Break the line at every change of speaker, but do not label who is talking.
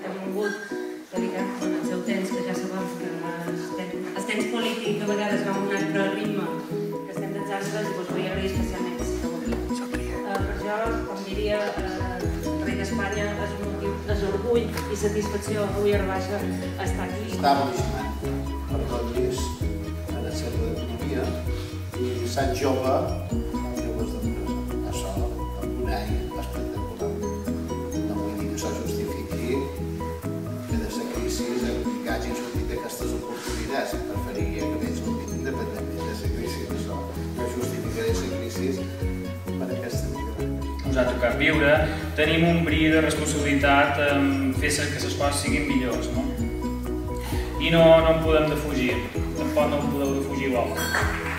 que hem volgut dedicar el seu temps, que ja sabem que el temps polític a vegades va amb un altre ritme, que estem d'exàlgebres i vull agrair especialment que sigueu aquí. Per jo, com diria el rei d'Espanya, és un motiu, és orgull i satisfacció avui a Baixa estar aquí.
Està boníssim, per tot és en el centre d'economia i Sant Jove, joves d'empresa, això, amb un any espectacular. No vull dir que això justifiqui que de la crisi que hagin sortit aquestes oportunitats. Preferiria que hagués sortit independentment de la crisi, això. No justificaré la crisi per aquesta millora.
Ens ha tocat viure, tenim un bri de responsabilitat en fer que les coses siguin millors, no? I no en podem defugir, tampoc no en podeu defugir vosaltres.